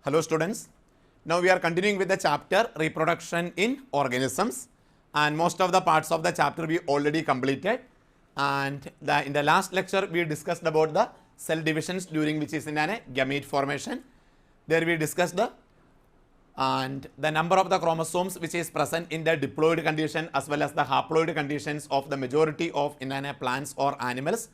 Hello students, now we are continuing with the chapter reproduction in organisms, and most of the parts of the chapter we already completed, and in the last lecture we discussed about the cell divisions during which is in a gamete formation. There we discussed the number of the chromosomes which is present in the diploid condition as well as the haploid conditions of the majority of inanimate plants or animals.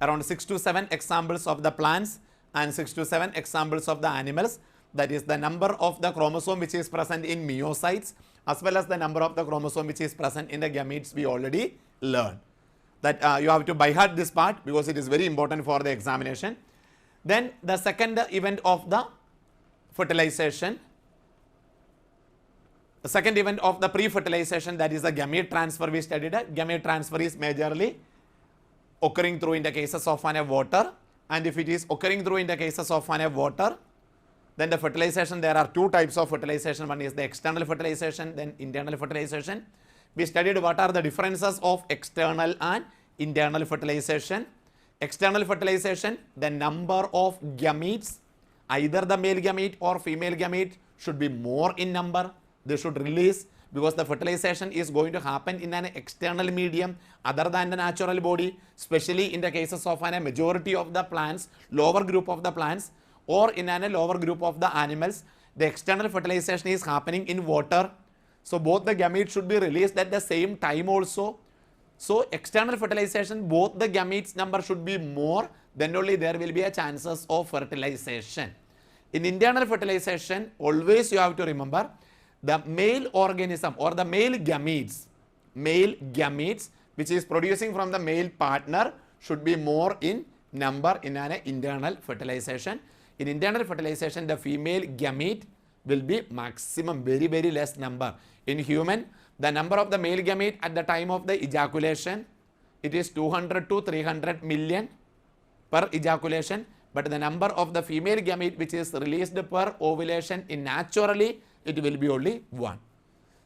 Around 6 to 7 examples of the plants and 6 to 7 examples of the animals, that is the number of the chromosome which is present in meiocytes as well as the number of the chromosome which is present in the gametes we already learned. That you have to by heart this part because it is very important for the examination. Then the second event of the fertilization, the second event of the pre-fertilization, that is the gamete transfer we studied. Gamete transfer is majorly occurring through in the cases of water, and if it is occurring through in the cases of water, then the fertilization, there are two types of fertilization. One is the external fertilization, then internal fertilization. We studied what are the differences of external and internal fertilization. External fertilization, the number of gametes, either the male gamete or female gamete should be more in number. They should release because the fertilization is going to happen in an external medium other than the natural body, especially in the cases of a majority of the plants, lower group of the plants, or in a lower group of the animals. The external fertilization is happening in water. So both the gametes should be released at the same time also. So external fertilization, both the gametes number should be more, then only there will be a chances of fertilization. In internal fertilization, always you have to remember the male organism or the male gametes which is producing from the male partner should be more in number in an internal fertilization. In internal fertilization, the female gamete will be maximum, very less number. In human, the number of the male gamete at the time of the ejaculation, it is 200 to 300 million per ejaculation, but the number of the female gamete which is released per ovulation in naturally, it will be only 1.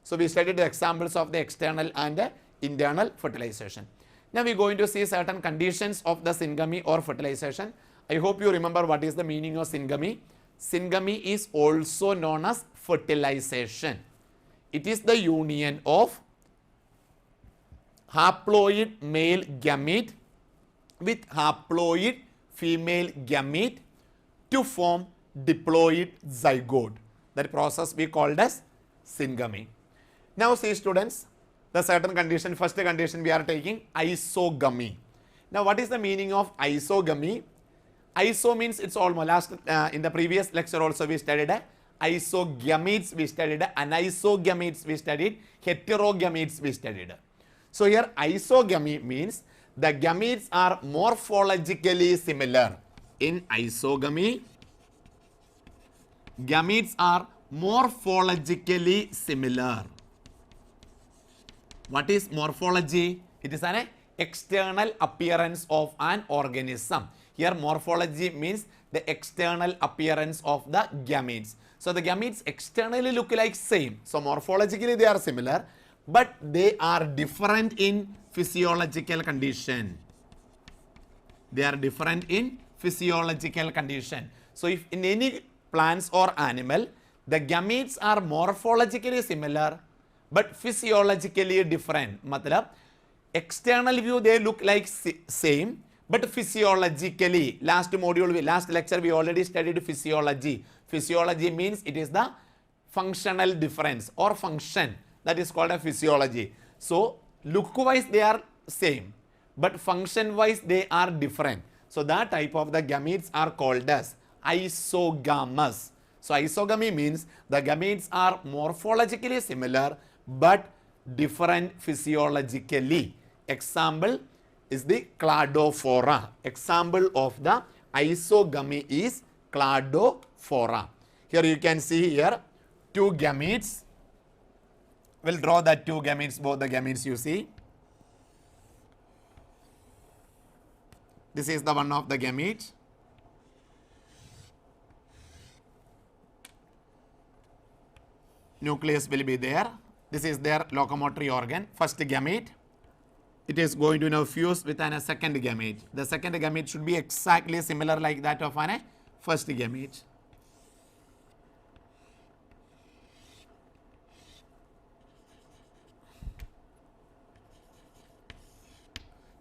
So we studied the examples of the external and the internal fertilization. Now we are going to see certain conditions of the syngamy or fertilization. I hope you remember what is the meaning of syngamy. Syngamy is also known as fertilization. It is the union of haploid male gamete with haploid female gamete to form diploid zygote. That process we called as syngamy. Now see students, the certain condition, first condition we are taking isogamy. Now what is the meaning of isogamy? Iso means it's almost last in the previous lecture also we studied isogametes, we studied anisogametes, we studied heterogametes, we studied. So here isogamy means the gametes are morphologically similar. In isogamy, gametes are morphologically similar. What is morphology? It is an external appearance of an organism. Here morphology means the external appearance of the gametes. So the gametes externally look like same. So morphologically they are similar, but they are different in physiological condition. They are different in physiological condition. So if in any plants or animal, the gametes are morphologically similar, but physiologically different. Matlab, external view they look like same, but physiologically, last lecture we already studied physiology. Physiology means it is the functional difference or function, that is called a physiology. So look wise they are same, but function wise they are different. So that type of the gametes are called as isogamous. So isogamy means the gametes are morphologically similar but different physiologically. Example is the cladophora. Example of the isogamy is cladophora. Here you can see here two gametes. We'll draw that two gametes, both the gametes you see. This is the one of the gamete. Nucleus will be there. This is their locomotory organ. First gamete. It is going to now fuse with a second gamete. The second gamete should be exactly similar like that of a first gamete.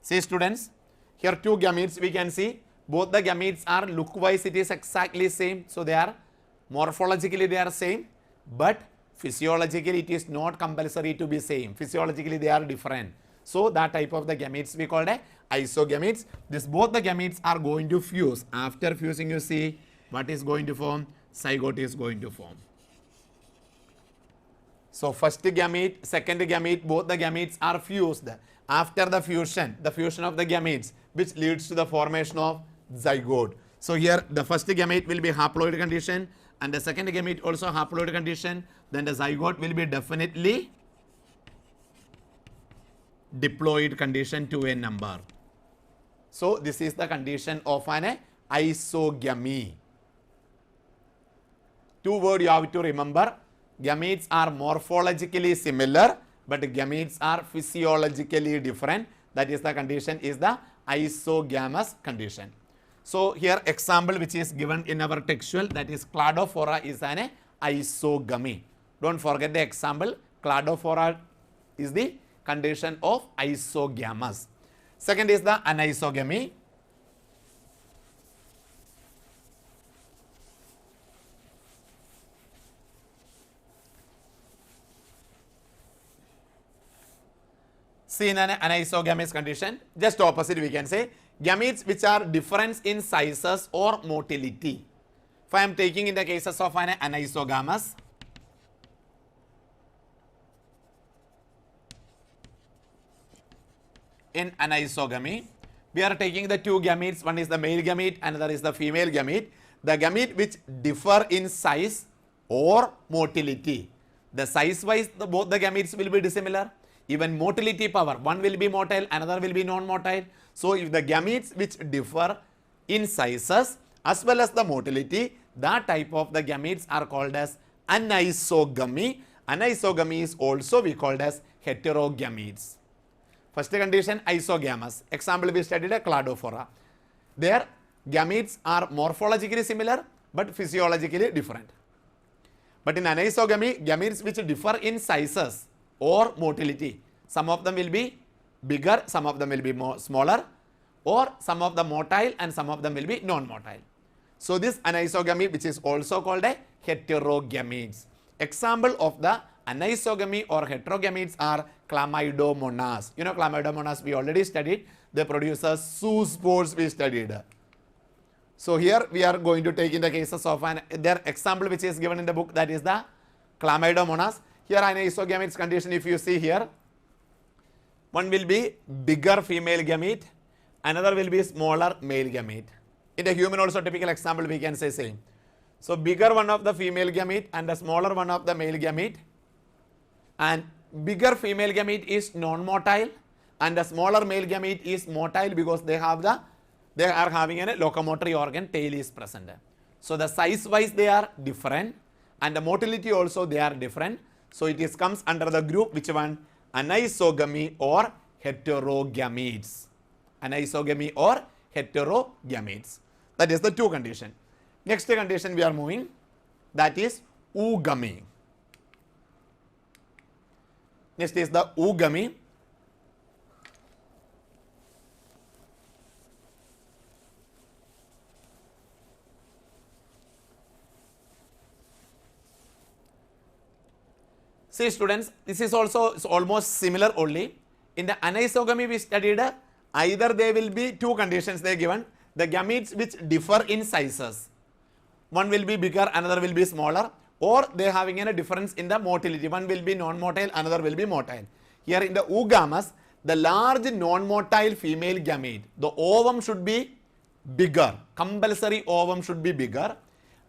See students, here two gametes we can see. Both the gametes are look-wise it is exactly same. So they are morphologically they are same, but physiologically it is not compulsory to be same. Physiologically they are different. So that type of the gametes we called a isogametes. This both the gametes are going to fuse. After fusing you see what is going to form? Zygote is going to form. So first gamete, second gamete, both the gametes are fused. After the fusion of the gametes which leads to the formation of zygote. So here the first gamete will be haploid condition and the second gamete also haploid condition. Then the zygote will be definitely diploid condition to a number. So this is the condition of an isogamy. Two words you have to remember. Gametes are morphologically similar, but gametes are physiologically different. That is the condition is the isogamous condition. So here example which is given in our textual, that is cladophora is an isogamy. Don't forget the example. Cladophora is the condition of isogamous. Second is the anisogamy. See in an anisogamous condition, just opposite we can say, gametes which are different in sizes or motility. If I am taking in the cases of an anisogamous, in anisogamy, we are taking the two gametes, one is the male gamete, another is the female gamete. The gamete which differ in size or motility. The size wise both the gametes will be dissimilar. Even motility power, one will be motile, another will be non-motile. So if the gametes which differ in sizes as well as the motility, that type of the gametes are called as anisogamy. Anisogamy is also we called as heterogametes. First condition isogamous. Example we studied a cladophora. Their gametes are morphologically similar but physiologically different. But in anisogamy, gametes which differ in sizes or motility, some of them will be bigger, some of them will be smaller, or some of them motile and some of them will be non-motile. So this anisogamy which is also called a heterogametes. Example of the anisogamy or heterogametes are chlamydomonas. You know chlamydomonas we already studied. They produce a zoospores we studied. So here we are going to take in the cases of their example which is given in the book, that is the chlamydomonas. Here anisogametes condition if you see here, one will be bigger female gamete, another will be smaller male gamete. In the human also typical example we can say same. So bigger one of the female gamete and the smaller one of the male gamete, and bigger female gamete is non-motile and the smaller male gamete is motile because they are having a locomotory organ, tail is present. So the size wise they are different and the motility also they are different. So it comes under the group which one? Anisogamy or heterogametes. Anisogamy or heterogametes. That is the two condition. Next condition we are moving, that is oogamy. Next is the oogamy. See students, this is also almost similar only. In the anisogamy we studied either there will be two conditions they are given. The gametes which differ in sizes. One will be bigger, another will be smaller, or they are having a difference in the motility. One will be non-motile, another will be motile. Here in the oogamous, the large non-motile female gamete, the ovum should be bigger. Compulsory ovum should be bigger.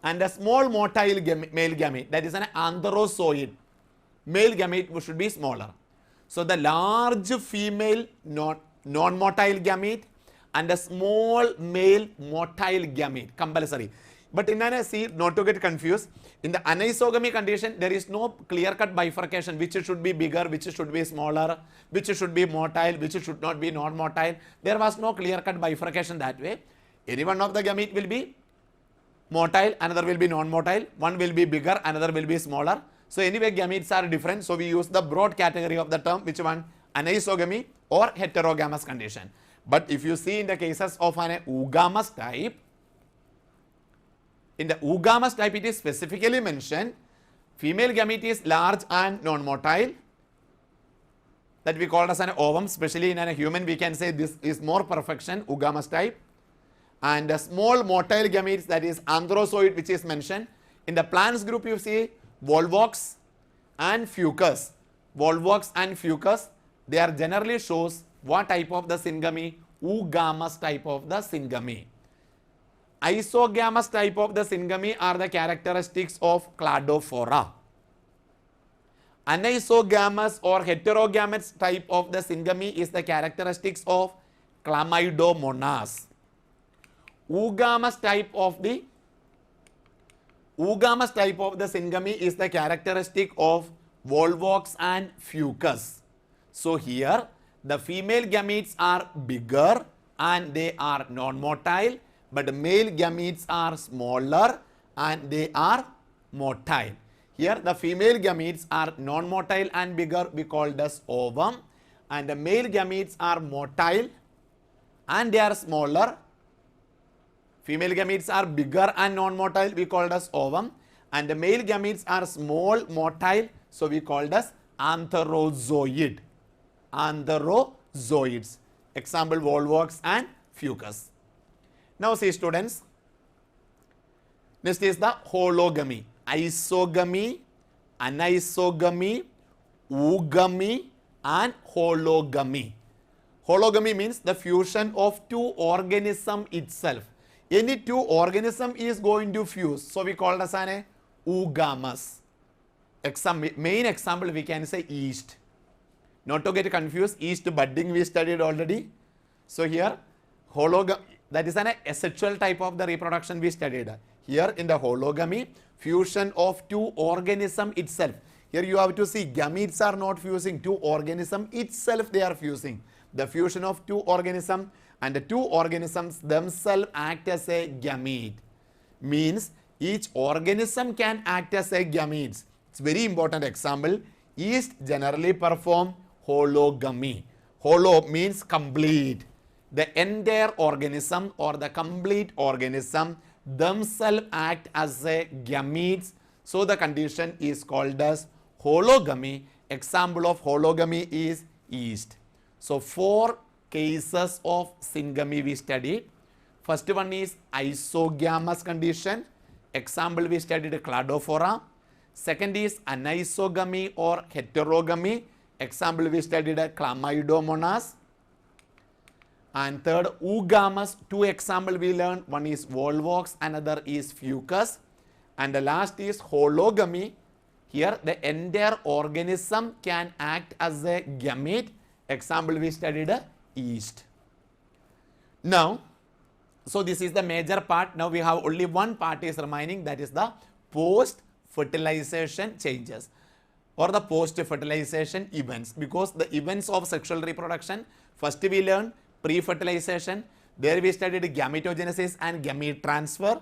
And a small motile male gamete, that is an antherozoid. Male gamete should be smaller. So the large female non-motile gamete and a small male motile gamete compulsory. But in an see, not to get confused, in the anisogamy condition there is no clear-cut bifurcation which should be bigger, which should be smaller, which should be motile, which should not be non-motile. There was no clear-cut bifurcation that way. Any one of the gamete will be motile, another will be non-motile, one will be bigger, another will be smaller. So anyway gametes are different, so we use the broad category of the term which one? Anisogamy or heterogamous condition. But if you see in the cases of an oogamous type, in the oogamous type it is specifically mentioned female gamete is large and non-motile, that we call as an ovum. Especially in a human we can say this is more perfection, oogamous type. And the small motile gametes, that is anthrozoid, which is mentioned. In the plants group you see volvox and fucus. Volvox and fucus, they are generally shows what type of the syngamy? Oogamous type of the syngamy. Isogamous type of the syngamy are the characteristics of cladophora. Anisogamous or heterogamous type of the syngamy is the characteristics of chlamydomonas. Oogamous type of the syngamy is the characteristic of volvox and fucus. So here the female gametes are bigger and they are non-motile, but the male gametes are smaller and they are motile. Here the female gametes are non-motile and bigger, we call as ovum, and the male gametes are motile and they are smaller. Female gametes are bigger and non-motile, we called as ovum, and the male gametes are small, motile, so we called as antherozoid. Antherozoids. Example volvox and fucus. Now see students, next is the hologamy. Isogamy, anisogamy, oogamy and hologamy. Hologamy means the fusion of two organism itself. Any two organism is going to fuse, so we call it as an oogamous. Main example we can say yeast. Not to get confused, yeast budding we studied already. So here hologamy, that is an asexual type of the reproduction we studied. Here in the hologamy, fusion of two organism itself. Here you have to see gametes are not fusing, two organism itself they are fusing. The fusion of two organism, and the two organisms themselves act as a gamete. Means each organism can act as a gametes. It's very important example. Yeast generally perform hologamy. Holo means complete. The entire organism or the complete organism themselves act as a gametes. So the condition is called as hologamy. Example of hologamy is yeast. So 4 cases of syngamy we studied. First one is isogamous condition. Example we studied cladophora. Second is anisogamy or heterogamy. Example we studied chlamydomonas. And third, oogamous. 2 example we learned. One is volvox, another is fucus. And the last is hologamy. Here the entire organism can act as a gamete. Example we studied yeast. Now, so this is the major part. Now we have only one part is remaining, that is the post-fertilization changes or the post-fertilization events. Because the events of sexual reproduction, first we learned pre-fertilization. There we studied gametogenesis and gamete transfer.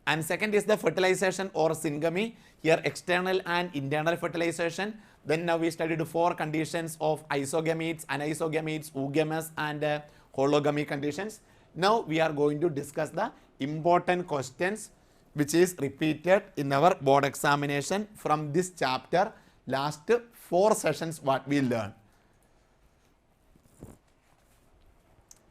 And second is the fertilization or syngamy. Here external and internal fertilization. Then now we studied 4 conditions of isogametes, anisogametes, oogamous and hologamy conditions. Now we are going to discuss the important questions which is repeated in our board examination from this chapter. Last 4 sessions what we learned.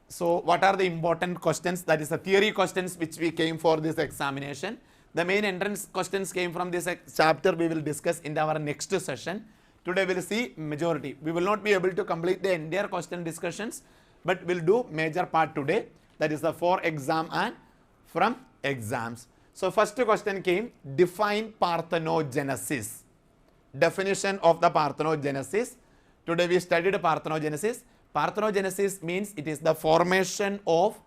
So what are the important questions? That is the theory questions which we came for this examination. The main entrance questions came from this chapter we will discuss in our next session. Today we will see majority. We will not be able to complete the entire question discussions, but we'll do major part today. That is the for exam and from exams. So first question came, define parthenogenesis. Definition of the parthenogenesis. Today we studied parthenogenesis. Parthenogenesis means it is the formation of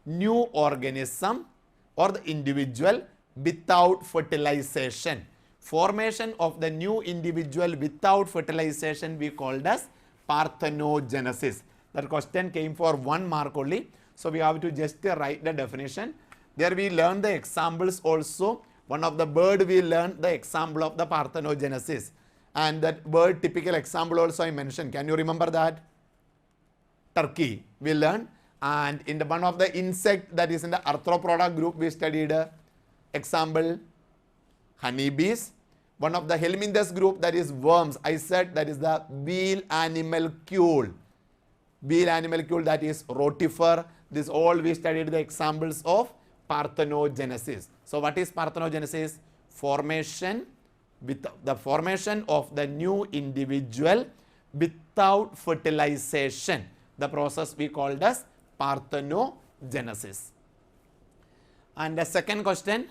new organism or the individual without fertilization. Formation of the new individual without fertilization we called as parthenogenesis. That question came for 1 mark only. So we have to just write the definition. There we learned the examples also. One of the bird we learned the example of the parthenogenesis. And that bird typical example also I mentioned. Can you remember that? Turkey we learned. And in the one of the insect that is in the arthropoda group, we studied example honeybees. One of the helminthes group, that is worms, I said that is the wheel animalcule. Wheel animalcule, that is rotifer. This all we studied the examples of parthenogenesis. So what is parthenogenesis? Formation with the formation of the new individual without fertilization. The process we called as parthenogenesis. And the second question,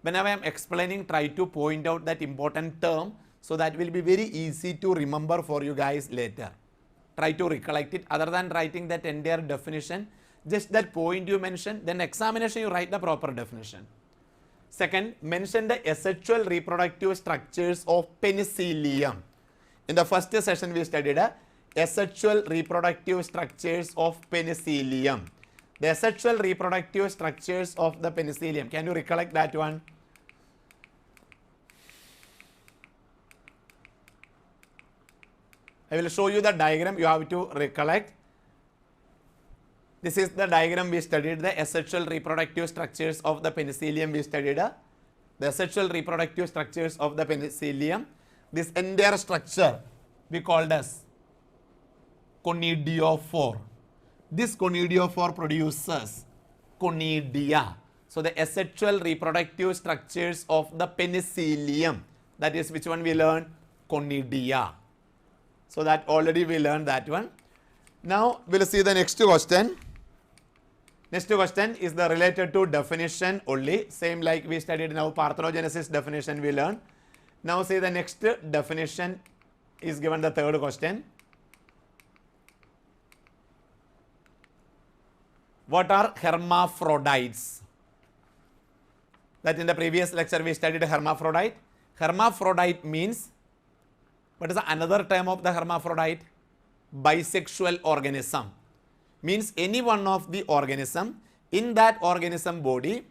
whenever I am explaining, try to point out that important term, so that will be very easy to remember for you guys later. Try to recollect it. Other than writing that entire definition, just that point you mention, then examination you write the proper definition. Second, mention the asexual reproductive structures of penicillium. In the first session we studied asexual reproductive structures of penicillium. The asexual reproductive structures of the penicillium. Can you recollect that one? I will show you the diagram. You have to recollect. This is the diagram we studied, the asexual reproductive structures of the penicillium we studied. The asexual reproductive structures of the penicillium. This entire structure we called as conidiophore. This conidiophore produces conidia. So the asexual reproductive structures of the penicillium, that is which one we learned? Conidia. So that already we learned that one. Now we will see the next question. Next question is the related to definition only. Same like we studied now parthenogenesis definition we learned. Now see the next definition is given the third question. What are hermaphrodites? That in the previous lecture we studied hermaphrodite. Hermaphrodite means, what is another term of the hermaphrodite? Bisexual organism. Means any one of the organism, in that organism body,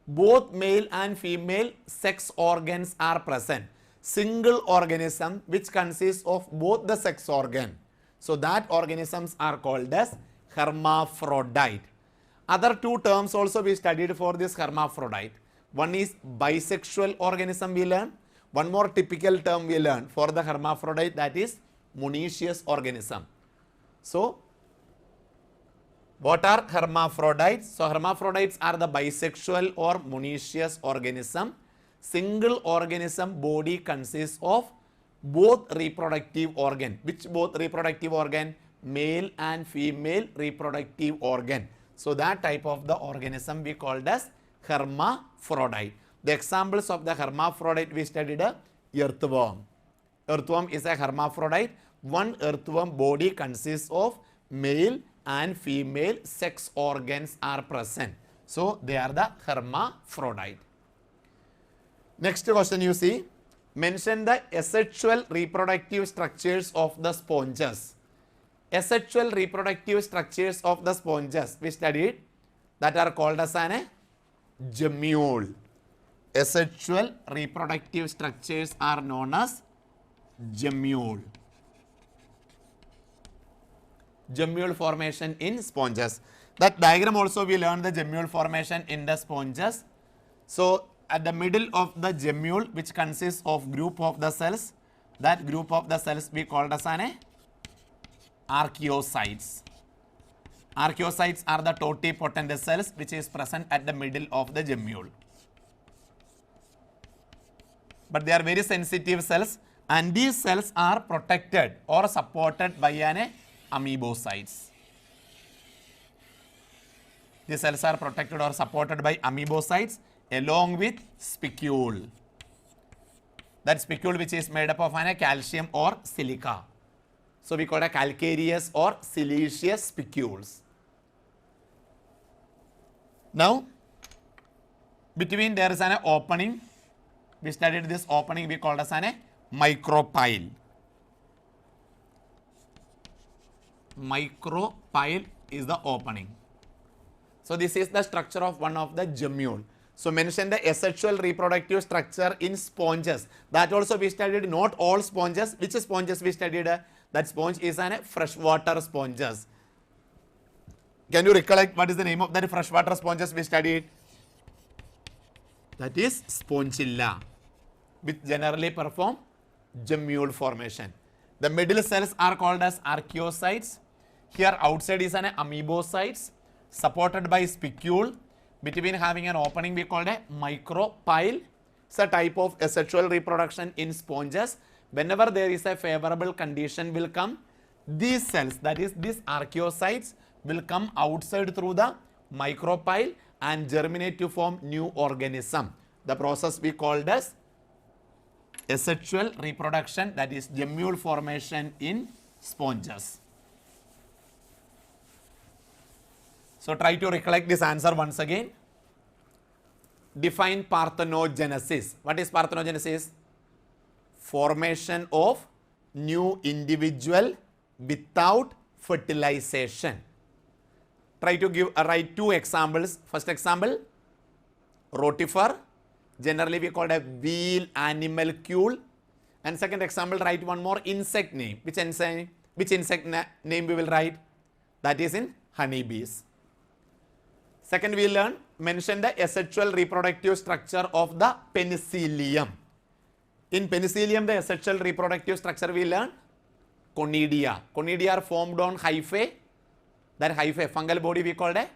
both male and female sex organs are present. Single organism which consists of both the sex organ. So that organisms are called as hermaphrodite. Other two terms also we studied for this hermaphrodite. One is bisexual organism we learned. One more typical term we learned for the hermaphrodite, that is monoecious organism. So what are hermaphrodites? So hermaphrodites are the bisexual or monoecious organism. Single organism body consists of both reproductive organ. Which both reproductive organ? Male and female reproductive organ. So that type of the organism we called as hermaphrodite. The examples of the hermaphrodite we studied earthworm. Earthworm is a hermaphrodite. One earthworm body consists of male and female sex organs are present. So they are the hermaphrodite. Next question you see, mention the asexual reproductive structures of the sponges. Asexual reproductive structures of the sponges we studied, that are called as an gemule. Asexual reproductive structures are known as gemule. Gemule formation in sponges. That diagram also we learned the gemule formation in the sponges. So at the middle of the gemule, which consists of group of the cells, that group of the cells we called as an archaeocytes. Archaeocytes are the totipotent cells which is present at the middle of the gemule. But they are very sensitive cells, and these cells are protected or supported by an amoebocytes. These cells are protected or supported by amoebocytes along with spicule. That spicule which is made up of an calcium or silica. So we call it calcareous or siliceous spicules. Now between there is an opening. We studied this opening, we called as an micropyle. Micropyle is the opening. So this is the structure of one of the gemule. So mention the asexual reproductive structure in sponges. That also we studied, not all sponges. Which sponges we studied? That sponge is an freshwater sponges. Can you recollect what is the name of that freshwater sponges we studied? That is Spongilla, which generally perform gemmule formation. The middle cells are called as archaeocytes. Here outside is an amoebocytes supported by spicule. Between having an opening we called a micropyle. It's a type of asexual reproduction in sponges. Whenever there is a favorable condition will come, these cells, that is these archaeocytes, will come outside through the micropyle and germinate to form new organism. The process we called as asexual reproduction, that is gemmule formation in sponges. So try to recollect this answer once again. Define parthenogenesis. What is parthenogenesis? Formation of new individual without fertilization. Try to write two examples. First example, rotifer. Generally we call it a wheel animalcule. And second example, write one more insect name. Which insect name we will write? That is in honeybees. Second we learn, mention the asexual reproductive structure of the penicillium. In penicillium, the asexual reproductive structure we learn conidia. Conidia are formed on hyphae. That hyphae, fungal body we called a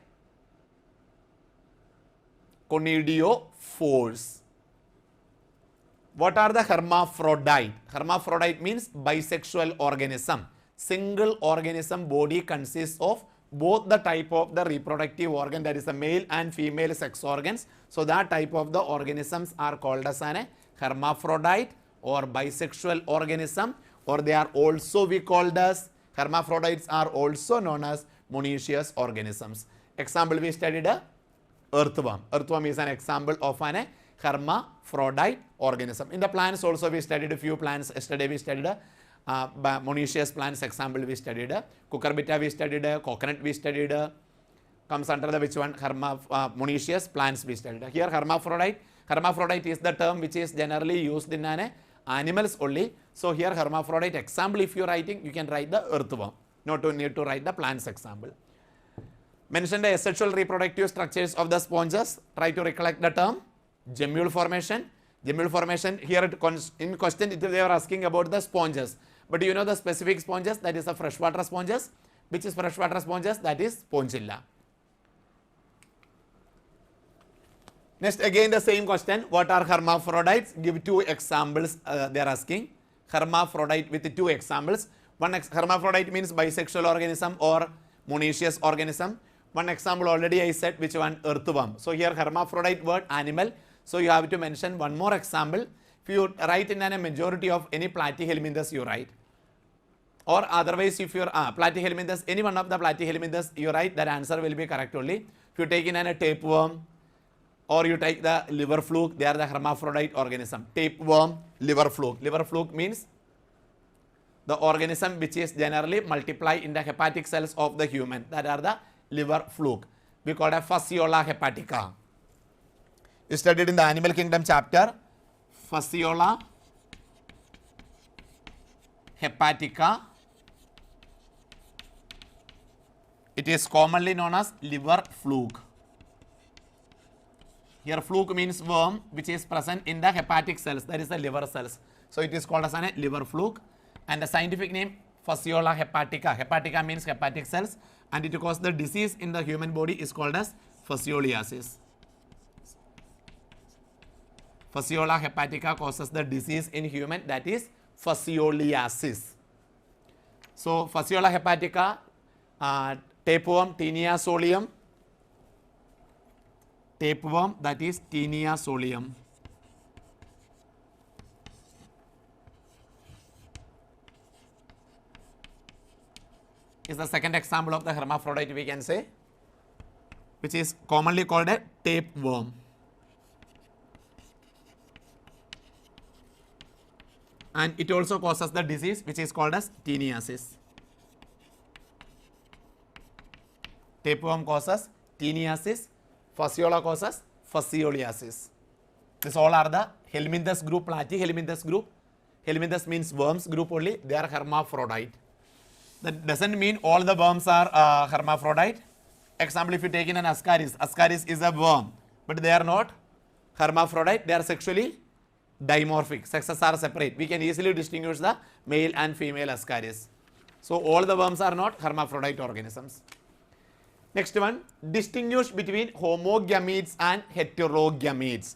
conidiophores. What are the hermaphrodite? Hermaphrodite means bisexual organism. Single organism body consists of both the type of the reproductive organ, that is the male and female sex organs. So that type of the organisms are called as a hermaphrodite or bisexual organism, or they are also we called as, hermaphrodites are also known as monoecious organisms. Example we studied a earthworm. Earthworm is an example of an hermaphrodite organism. In the plants also we studied a few plants. Yesterday we studied a monoecious plants example we studied, cucurbita we studied, coconut we studied, comes under the which one? Monoecious plants we studied. Here hermaphrodite. Hermaphrodite is the term which is generally used in animals only. So here hermaphrodite example if you are writing, you can write the earthworm. Not to need to write the plants example. Mention the asexual reproductive structures of the sponges. Try to recollect the term gemmule formation. Gemmule formation here in question they are asking about the sponges. But you know the specific sponges, that is the freshwater sponges. Which is freshwater sponges? That is Spongilla. Next again the same question. What are hermaphrodites? Give two examples they are asking. Hermaphrodite with two examples. One hermaphrodite means bisexual organism or monoecious organism. One example already I said, which one? Earthworm. So here hermaphrodite word animal. So you have to mention one more example. If you write in a majority of any platyhelminthes you write, or otherwise if you are platyhelminthes, any one of the platyhelminthes you write, that answer will be correct only. If you take in a tapeworm or you take the liver fluke, they are the hermaphrodite organism. Tapeworm, liver fluke. Liver fluke means the organism which is generally multiply in the hepatic cells of the human, that are the liver fluke. We call it Fasciola hepatica. You studied in the animal kingdom chapter, Fasciola hepatica. It is commonly known as liver fluke. Here fluke means worm which is present in the hepatic cells, that is the liver cells. So it is called as a liver fluke, and the scientific name Fasciola hepatica. Hepatica means hepatic cells, and it causes the disease in the human body is called as fascioliasis. Fasciola hepatica causes the disease in human, that is fascioliasis. So Fasciola hepatica, tapeworm, Taenia solium. Tapeworm, that is Taenia solium. Is the second example of the hermaphrodite we can say, which is commonly called a tapeworm. And it also causes the disease which is called as teniasis. Tapeworm causes teniasis, Fasciola causes fascioliasis. These all are the helminthes group, platyhelminthes group. Helminthes means worms group only, they are hermaphrodite. That doesn't mean all the worms are hermaphrodite. example, if you take in an ascaris, ascaris is a worm, but they are not hermaphrodite, they are sexually dimorphic, sexes are separate. We can easily distinguish the male and female ascaris. So all the worms are not hermaphrodite organisms. Next one, distinguish between homogametes and heterogametes.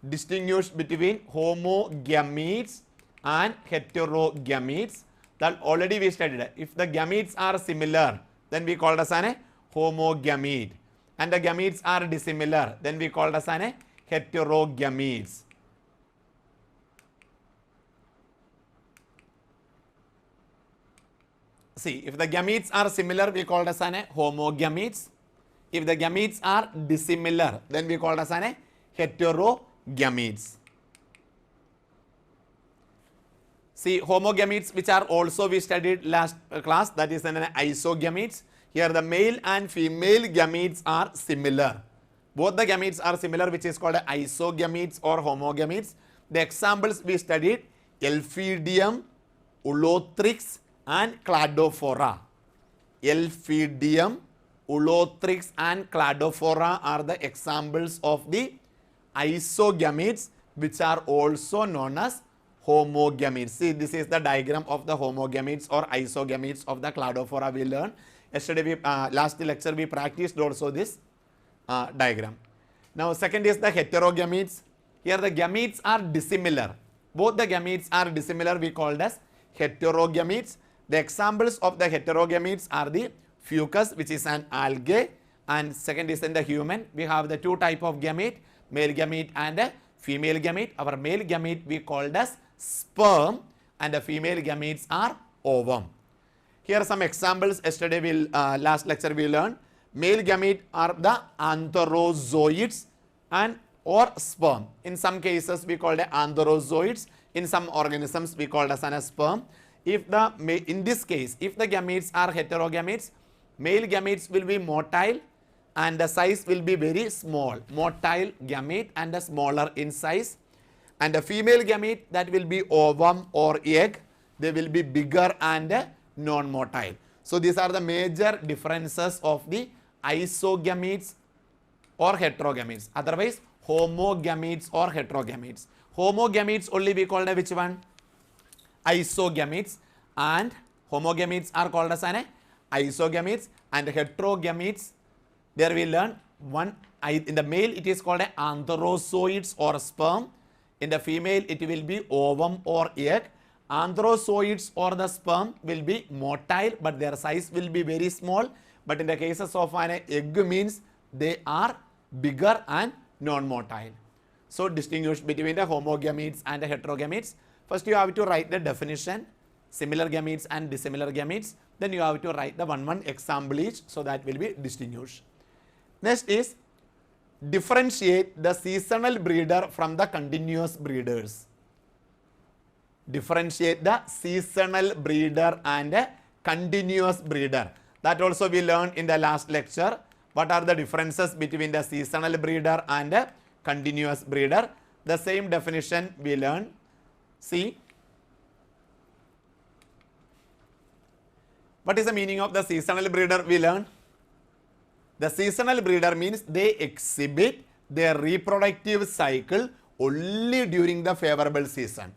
Distinguish between homogametes and heterogametes. That already we studied. If the gametes are similar, then we call it as a homogamete, and the gametes are dissimilar, then we call it as a heterogametes. See, if the gametes are similar, we call it as a homogametes. If the gametes are dissimilar, then we call it as a heterogametes. See, homogametes, which are also we studied last class, that is an isogametes. Here the male and female gametes are similar. Both the gametes are similar, which is called isogametes or homogametes. The examples we studied, Elphidium, Ulothrix and Cladophora. Elphidium, Ulothrix and Cladophora are the examples of the isogametes, which are also known as homogametes. See, this is the diagram of the homogametes or isogametes of the Cladophora we learned. Yesterday, last lecture we practiced also this diagram. Now, second is the heterogametes. Here the gametes are dissimilar. Both the gametes are dissimilar, we called as heterogametes. The examples of the heterogametes are the fucus, which is an algae, and second is in the human. We have the two type of gamete, male gamete and a female gamete. Our male gamete we called as sperm, and the female gametes are ovum. Here are some examples. Yesterday, last lecture we learned. Male gamete are the antherozoids and or sperm. In some cases, we call it antherozoids. In some organisms, we call it as a sperm. If the in this case, if the gametes are heterogametes, male gametes will be motile and the size will be very small. Motile gamete and the smaller in size. And the female gamete, that will be ovum or egg, they will be bigger and non-motile. So these are the major differences of the isogametes or heterogametes. Otherwise, homogametes or heterogametes. Homogametes only we called which one? Isogametes, and homogametes are called as an isogametes, and heterogametes, there we learn one. In the male it is called antherozoids or sperm. In the female it will be ovum or egg. Antherozoids or the sperm will be motile, but their size will be very small. But in the cases of an egg means they are bigger and non-motile. So distinguish between the homogametes and the heterogametes. First you have to write the definition, similar gametes and dissimilar gametes. Then you have to write the one example each, so that will be distinguished. Next is differentiate the seasonal breeder from the continuous breeders. Differentiate the seasonal breeder and a continuous breeder. That also we learned in the last lecture. What are the differences between the seasonal breeder and a continuous breeder? The same definition we learned. See, what is the meaning of the seasonal breeder we learned? The seasonal breeder means they exhibit their reproductive cycle only during the favorable season.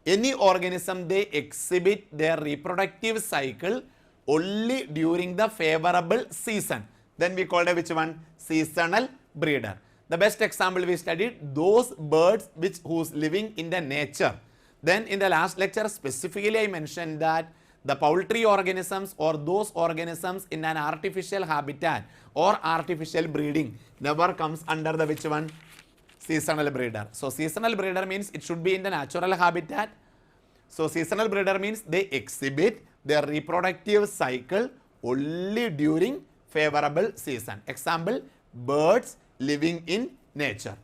Any organism, they exhibit their reproductive cycle only during the favorable season. Then we called it which one? Seasonal breeder. The best example we studied, those birds who's living in the nature. Then in the last lecture specifically I mentioned that the poultry organisms or those organisms in an artificial habitat or artificial breeding never comes under the which one? Seasonal breeder. So seasonal breeder means it should be in the natural habitat. So seasonal breeder means they exhibit their reproductive cycle only during favorable season. Example, birds living in nature.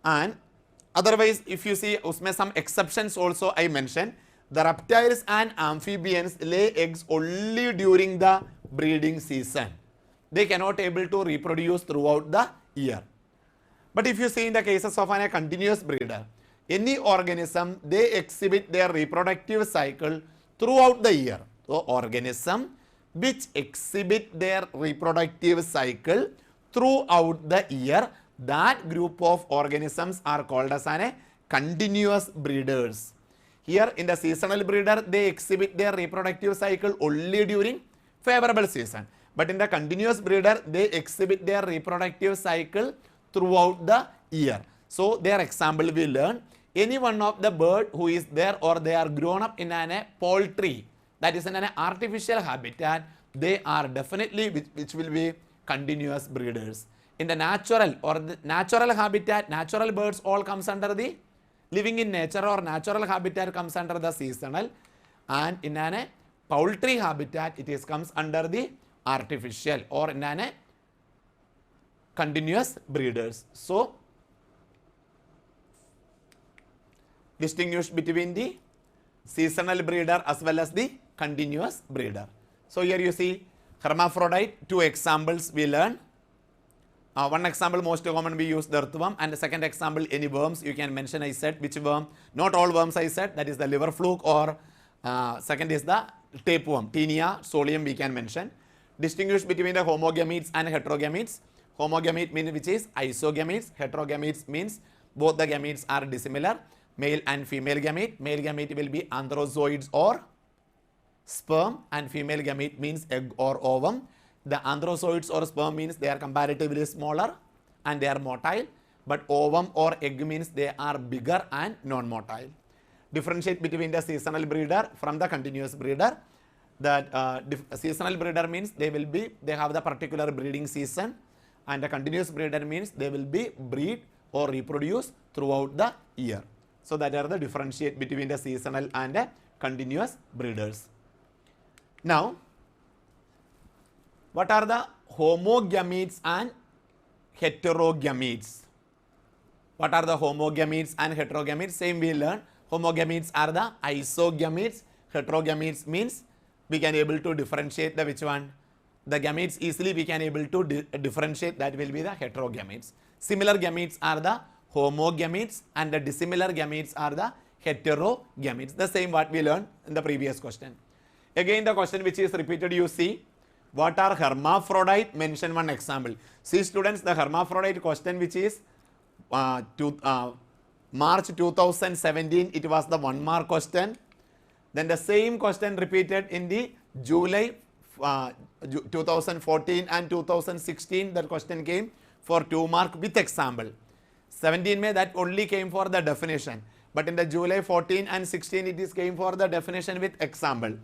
And otherwise, if you see some exceptions also I mentioned, the reptiles and amphibians lay eggs only during the breeding season. They cannot able to reproduce throughout the year. But if you see in the cases of a continuous breeder, any organism, they exhibit their reproductive cycle throughout the year. So organism which exhibit their reproductive cycle throughout the year. That group of organisms are called as a continuous breeders. Here in the seasonal breeder, they exhibit their reproductive cycle only during favorable season. But in the continuous breeder, they exhibit their reproductive cycle throughout the year. So their example we learn, any one of the bird who is there or they are grown up in a poultry, that is in an artificial habitat, they are definitely which will be continuous breeders. In the natural or the natural habitat, natural birds all comes under the living in nature, or natural habitat comes under the seasonal, and in a poultry habitat it is comes under the artificial or in a continuous breeders. So distinguish between the seasonal breeder as well as the continuous breeder. So here you see hermaphrodite, two examples we learn. One example most common we use the earthworm, and the second example any worms you can mention. I said which worm, not all worms I said, that is the liver fluke, or second is the tapeworm, Taenia solium we can mention. Distinguish between the homogametes and heterogametes. Homogamete means which is isogametes, heterogametes means both the gametes are dissimilar, male and female gamete. Male gamete will be anthrozoids or sperm, and female gamete means egg or ovum. The anthrozoids or sperm means they are comparatively smaller and they are motile, but ovum or egg means they are bigger and non-motile. Differentiate between the seasonal breeder from the continuous breeder. That seasonal breeder means they have the particular breeding season, and the continuous breeder means they will be breed or reproduce throughout the year. So that are the differentiate between the seasonal and the continuous breeders. Now, what are the homogametes and heterogametes? What are the homogametes and heterogametes? Same we learn. Homogametes are the isogametes. Heterogametes means we can able to differentiate the which one? The gametes easily we can able to differentiate, that will be the heterogametes. Similar gametes are the homogametes and the dissimilar gametes are the heterogametes. The same what we learned in the previous question. Again the question which is repeated, you see. What are hermaphrodite? Mention one example. See students, the hermaphrodite question which is March 2017, it was the 1 mark question. Then the same question repeated in the July 2014 and 2016, that question came for 2 mark with example. 17 May that only came for the definition, but in the July 14 and 16 it is came for the definition with example.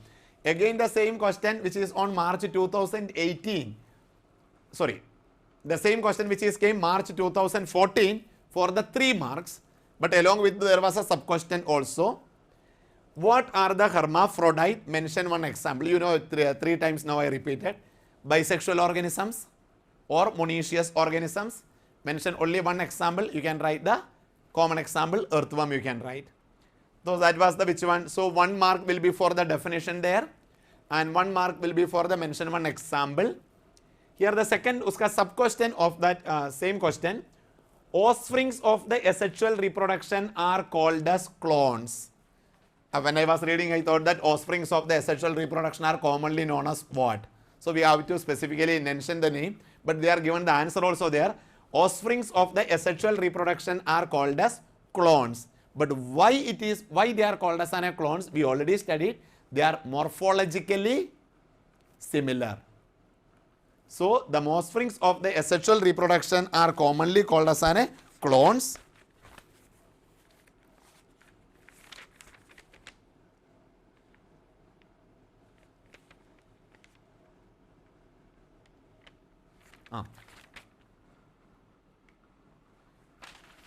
Again the same question which is on March 2018, sorry, the same question which is came March 2014 for the 3 marks, but along with there was a sub question also. What are the hermaphrodite? Mention one example. You know, three times now I repeated. Bisexual organisms or monoecious organisms. Mention only one example. You can write the common example, earthworm you can write. So that was the which one. So 1 mark will be for the definition there, and 1 mark will be for the mention one example. Here the second uska sub question of that same question. Offsprings of the asexual reproduction are called as clones. When I was reading, I thought that offsprings of the asexual reproduction are commonly known as what? So we have to specifically mention the name, but they are given the answer also there. Offsprings of the asexual reproduction are called as clones. But why they are called as clones? We already studied. They are morphologically similar. So the offsprings of the asexual reproduction are commonly called as clones.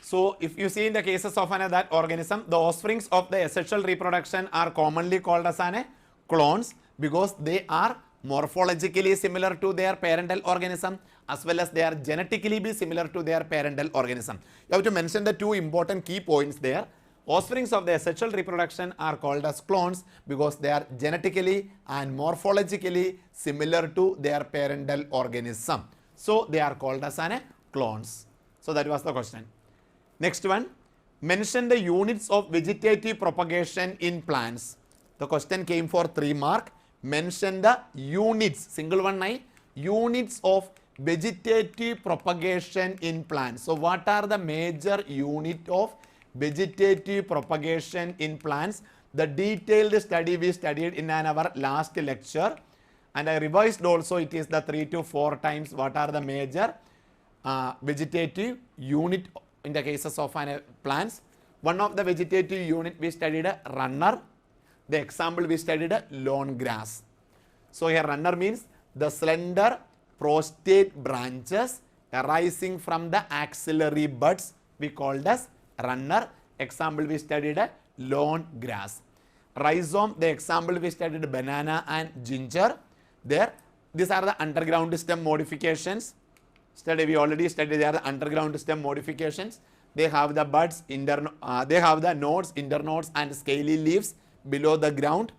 So if you see in the cases of that organism, the offsprings of the asexual reproduction are commonly called as clones because they are morphologically similar to their parental organism as well as they are genetically be similar to their parental organism. You have to mention the two important key points there. Offsprings of the asexual reproduction are called as clones because they are genetically and morphologically similar to their parental organism. So they are called as clones. So that was the question. Next one, mention the units of vegetative propagation in plants. The question came for 3 mark. mention the units, single one I, units of vegetative propagation in plants. So what are the major unit of vegetative propagation in plants? The detailed study we studied in our last lecture, and I revised also, it is the 3 to 4 times what are the major vegetative unit in the cases of plants. One of the vegetative unit we studied a runner. The example we studied a lawn grass. So here runner means the slender prostate branches arising from the axillary buds we called as runner. Example we studied a lawn grass. Rhizome, the example we studied banana and ginger. There, these are the underground stem modifications. We already studied they are the underground stem modifications. They have the buds, they have the nodes, internodes and scaly leaves below the ground.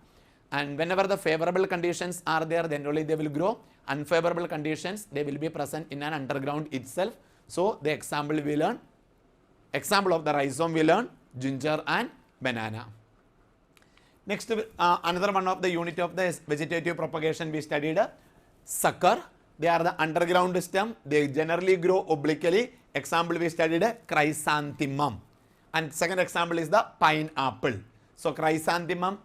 And whenever the favorable conditions are there, then only they will grow. Unfavorable conditions, they will be present in an underground itself. So the example we learn, example of the rhizome we learn, ginger and banana. Next, another one of the unit of the vegetative propagation we studied, sucker. They are the underground stem. They generally grow obliquely. Example we studied chrysanthemum. And second example is the pineapple. So chrysanthemum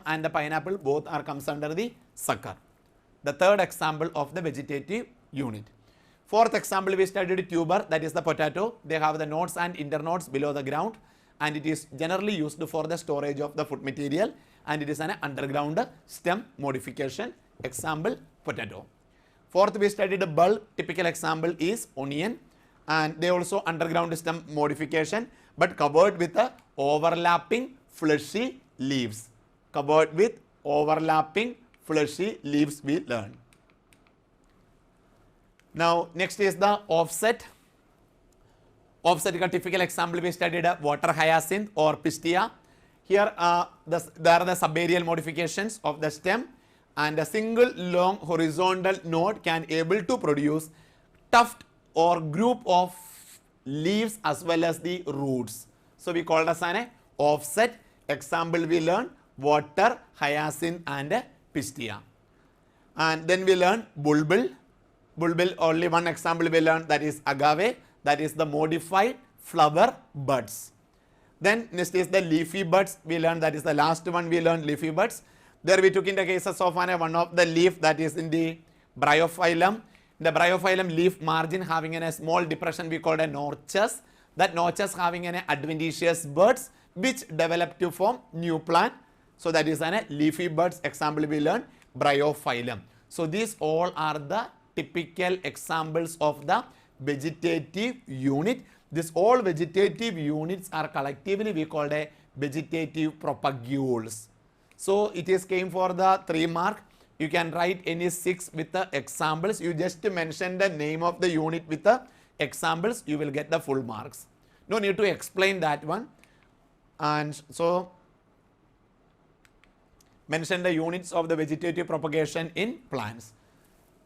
and the pineapple both are comes under the sucker. The third example of the vegetative unit. Fourth example we studied tuber, that is the potato. They have the nodes and internodes below the ground, and it is generally used for the storage of the food material, and it is an underground stem modification. Example potato. Fourth we studied a bulb. Typical example is onion, and they also underground stem modification, but covered with a overlapping fleshy leaves. Covered with overlapping fleshy leaves we learn. Now next is the offset. Offset, a typical example we studied water hyacinth or pistia. Here there are the subaerial modifications of the stem, and a single long horizontal node can able to produce tuft or group of leaves as well as the roots. So we call it as an offset. Example we learn water hyacinth and pistia. And then we learn bulbil. Bulbil, only one example we learn, that is agave, that is the modified flower buds. Then next is the leafy buds we learn, that is the last one we learn, leafy buds. There we took in the cases of one of the leaf, that is in the bryophyllum. In the bryophyllum leaf margin having a small depression we call a notches. That notches having an adventitious buds which develop to form new plant. So that is a leafy buds. Example we learn bryophyllum. So these all are the typical examples of the vegetative unit. These all vegetative units are collectively we called a vegetative propagules. So it is came for the 3 mark. You can write any 6 with the examples. You just mention the name of the unit with the examples. You will get the full marks. No need to explain that one. And so mention the units of the vegetative propagation in plants.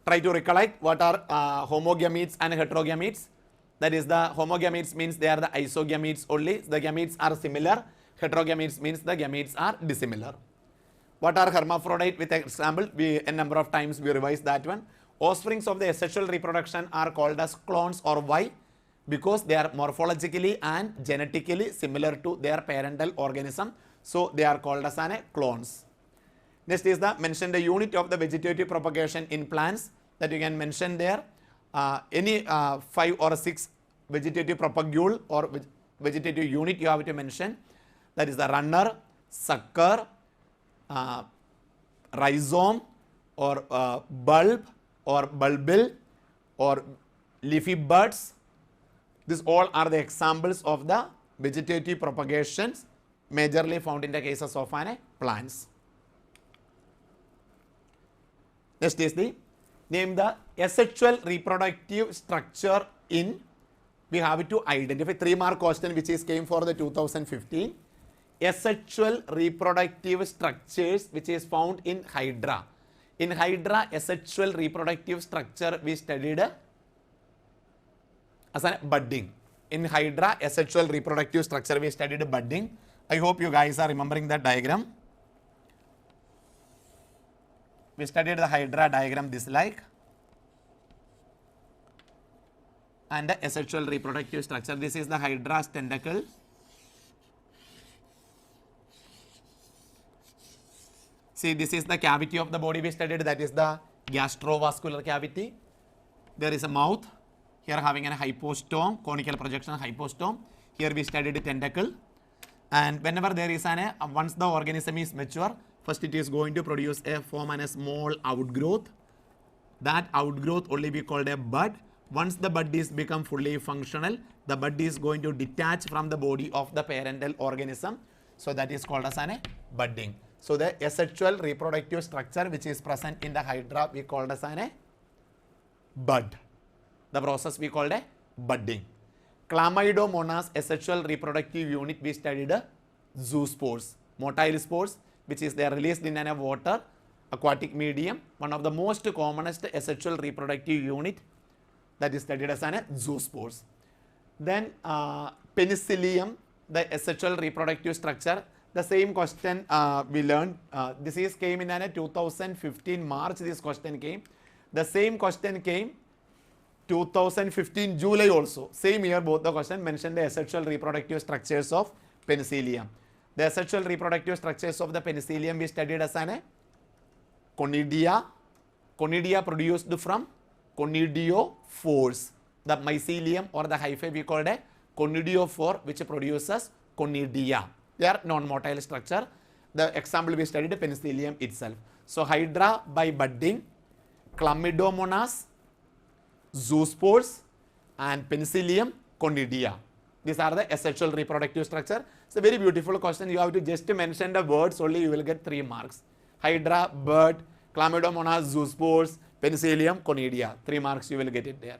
Try to recollect what are homogametes and heterogametes. That is, the homogametes means they are the isogametes only. The gametes are similar. Heterogametes means the gametes are dissimilar. What are hermaphrodite? With example, a number of times we revise that one. Offsprings of the asexual reproduction are called as clones, or why? Because they are morphologically and genetically similar to their parental organism. So they are called as clones. Next is the mention the unit of the vegetative propagation in plants, that you can mention there. Any 5 or 6 vegetative propagule or vegetative unit you have to mention. That is the runner, sucker, rhizome, or bulb, or bulbil, or leafy buds. These all are the examples of the vegetative propagations majorly found in the cases of plants. Next is the name the asexual reproductive structure in. We have to identify 3 mark question which is came for the 2015. Asexual reproductive structures which is found in hydra. In hydra, asexual reproductive structure we studied as a budding. In hydra, asexual reproductive structure we studied budding. I hope you guys are remembering that diagram. we studied the hydra diagram this like, and the asexual reproductive structure. This is the hydra's tentacle. See, this is the cavity of the body we studied, that is the gastrovascular cavity. There is a mouth, here having a hypostome, conical projection hypostome. Here we studied the tentacle. And whenever there is once the organism is mature, first it is going to produce a form and a small outgrowth. That outgrowth only be called a bud. Once the bud is become fully functional, the bud is going to detach from the body of the parental organism. So that is called as budding. So the asexual reproductive structure which is present in the hydra we called as bud. The process we called a budding. Chlamydomonas asexual reproductive unit we studied zoospores, motile spores, which is they are released in a water aquatic medium. One of the most commonest asexual reproductive unit that is studied as zoospores. Then penicillium, the asexual reproductive structure. The same question we learned. This is came in 2015 March. This question came. The same question came 2015 July also. Same year both the question mentioned the asexual reproductive structures of penicillium. The asexual reproductive structures of the penicillium we studied as conidia. Conidia produced from conidiophores. The mycelium or the hyphae we called a conidiophore which produces conidia. They are non-motile structure. The example we studied penicillium itself. So hydra by budding, chlamydomonas, zoospores, and penicillium conidia. These are the asexual reproductive structure. It's a very beautiful question. You have to just mention the words only, you will get 3 marks. Hydra, bud, chlamydomonas, zoospores, penicillium conidia. 3 marks you will get it there.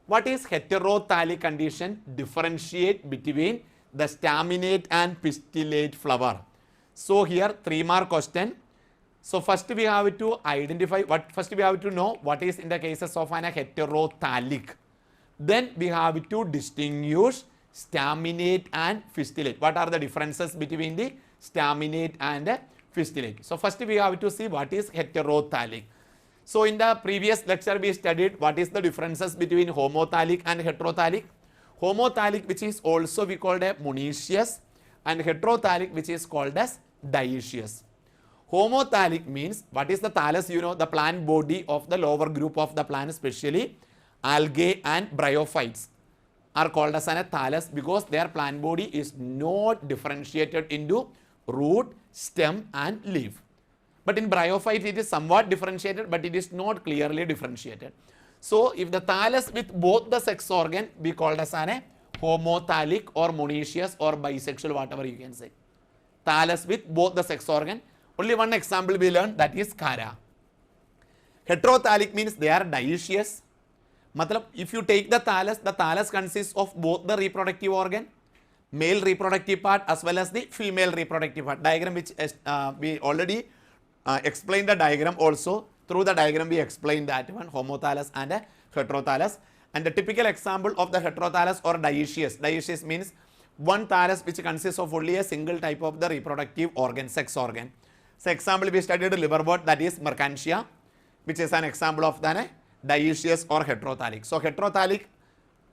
What is heterothallic condition? Differentiate between the staminate and pistillate flower. So here 3 mark question. So first we have to identify first we have to know what is in the cases of an heterothallic. Then we have to distinguish staminate and pistillate. What are the differences between the staminate and pistillate? So first we have to see what is heterothallic. So in the previous lecture we studied what is the differences between homothallic and heterothallic. Homothallic which is also we called a monoecious, and heterothallic which is called as dioecious. Homothallic means what is the thallus? You know, the plant body of the lower group of the plant, especially algae and bryophytes are called as a thallus because their plant body is not differentiated into root, stem and leaf. But in bryophyte it is somewhat differentiated, but it is not clearly differentiated. So if the thallus with both the sex organ be called as a homothallic or monoecious or bisexual, whatever you can say. Thallus with both the sex organ. Only one example we learned, that is Khara. Heterothallic means they are dioecious. Matlab, if you take the thallus consists of both the reproductive organ, male reproductive part as well as the female reproductive part. Diagram which we already explained the diagram also. Through the diagram we explained that one, homothallus and heterothallus. And the typical example of the heterothallus or dioecious. Dioecious means one thallus which consists of only a single type of the reproductive organ, sex organ. So example we studied liverwort, that is Mercantia, which is an example of the dioecious or heterothallic. So heterothallic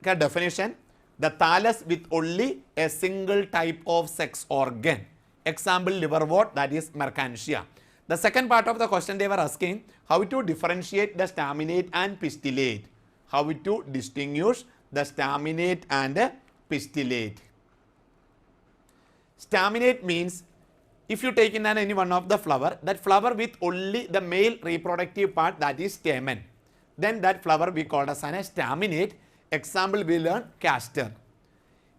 definition, the thallus with only a single type of sex organ. Example liverwort, that is Mercantia. The second part of the question they were asking how to differentiate the staminate and pistillate. How to distinguish the staminate and pistillate. Staminate means if you take in any one of the flower, that flower with only the male reproductive part, that is stamen, then that flower we call as a staminate. Example we learn castor.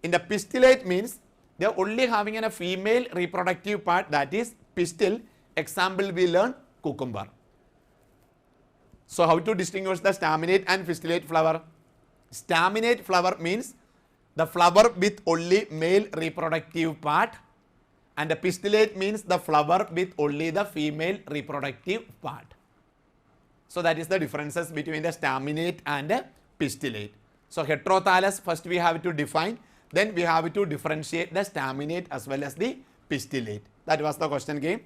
In the pistillate means they are only having a female reproductive part, that is pistil. Example we learn cucumber. So how to distinguish the staminate and pistillate flower? Staminate flower means the flower with only male reproductive part, and the pistillate means the flower with only the female reproductive part. So that is the differences between the staminate and the pistillate. So heterothallus first we have to define, then we have to differentiate the staminate as well as the pistillate. That was the question game.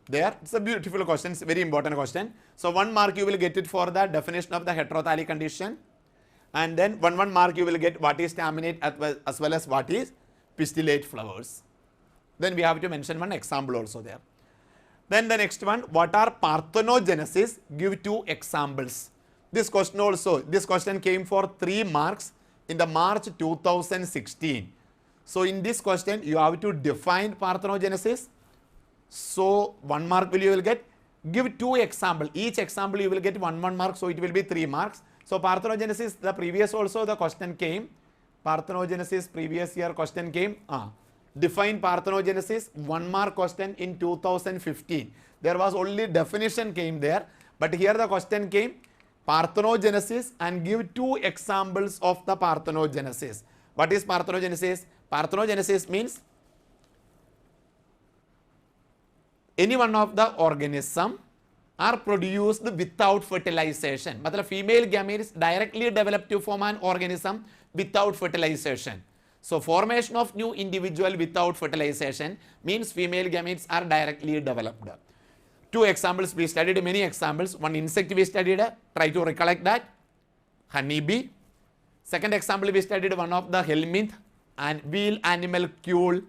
there. It's a beautiful question. It's a very important question. So 1 mark you will get it for the definition of the heterothallic condition. And then 1 mark you will get what is staminate as well as what is pistillate flowers. Then we have to mention one example also there. Then the next one, what are parthenogenesis? Give 2 examples. This question also, this question came for 3 marks in the March 2016. So in this question, you have to define parthenogenesis. So 1 mark you will get. Give 2 examples. Each example you will get 1 mark. So it will be 3 marks. So parthenogenesis, the previous also the question came. Parthenogenesis previous year question came. Define parthenogenesis, 1 mark question in 2015. There was only definition came there. But here the question came parthenogenesis and give 2 examples of the parthenogenesis. What is parthenogenesis? Parthenogenesis means any one of the organism are produced without fertilization. Matlab female gametes directly develop to form an organism without fertilization. So formation of new individual without fertilization means female gametes are directly developed. 2 examples, we studied many examples. One insect we studied, try to recollect that, honeybee. Second example we studied one of the helminth and wheel animalcule,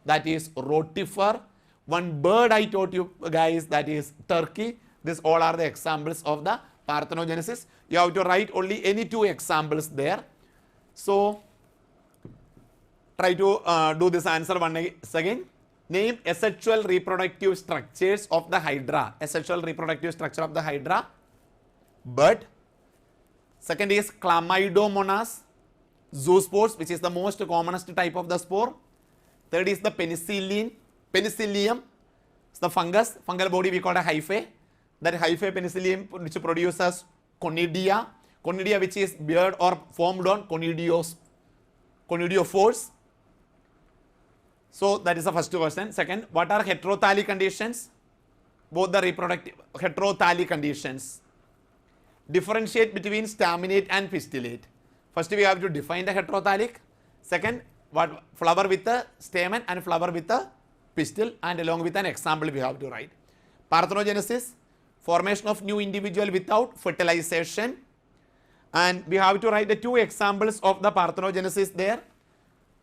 that is rotifer. One bird I taught you guys, that is turkey. These all are the examples of the parthenogenesis. You have to write only any 2 examples there. So try to do this answer once again. Name asexual reproductive structures of the hydra. Asexual reproductive structure of the hydra. Bird. Second is chlamydomonas, zoospores, which is the most commonest type of the spore. Third is the penicillium. It's the fungus. Fungal body we call a hyphae. That hyphae penicillium which produces conidia. Conidia which is beard or formed on conidiophores. So that is the first question. Second, what are heterothallic conditions? Both the reproductive heterothallic conditions. Differentiate between staminate and pistillate. First we have to define the heterothallic. Second, what flower with the stamen and flower with the pistil, and along with an example we have to write. Parthenogenesis, formation of new individual without fertilization, and we have to write the 2 examples of the parthenogenesis there.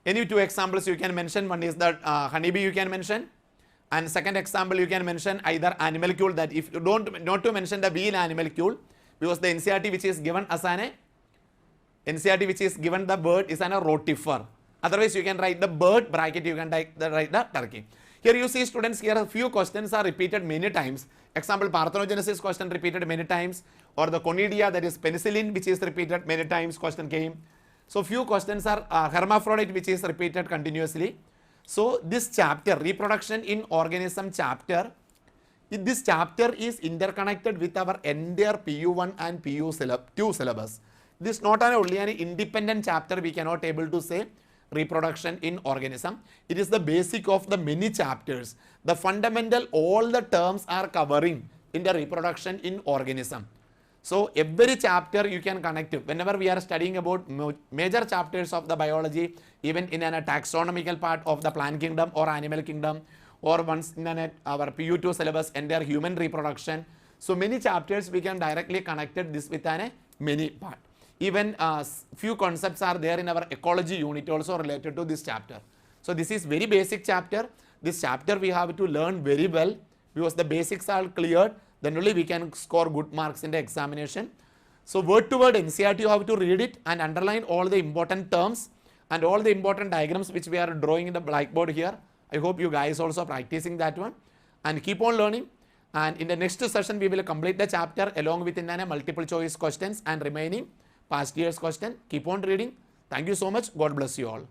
Any 2 examples you can mention. One is that honeybee you can mention, and second example you can mention either animalcule, that if you not to mention the wheel animalcule, because the NCERT which is given as an NCERT which is given the bird is an rotifer. Otherwise you can write the bird bracket, you can write the turkey. Here you see students, here a few questions are repeated many times. Example, parthenogenesis question repeated many times, or the conidia, that is penicillin, which is repeated many times question came. So few questions are hermaphrodite, which is repeated continuously. So this chapter, reproduction in organism chapter, this chapter is interconnected with our entire PU1 and PU2 syllabus. This is not only an independent chapter, we cannot able to say reproduction in organism. It is the basic of the many chapters. The fundamental, all the terms are covering in the reproduction in organism. So every chapter you can connect it. Whenever we are studying about major chapters of the biology, even in a taxonomical part of the plant kingdom or animal kingdom, or once in our PU2 syllabus, entire human reproduction. So many chapters we can directly connect this with a many part. Even few concepts are there in our ecology unit also related to this chapter. So this is very basic chapter. This chapter we have to learn very well, because the basics are cleared, then only we can score good marks in the examination. So word to word NCERT you have to read it and underline all the important terms and all the important diagrams which we are drawing in the blackboard here. I hope you guys also practicing that one, and keep on learning. And in the next session we will complete the chapter along with multiple choice questions and remaining past year's question. Keep on reading. Thank you so much. God bless you all.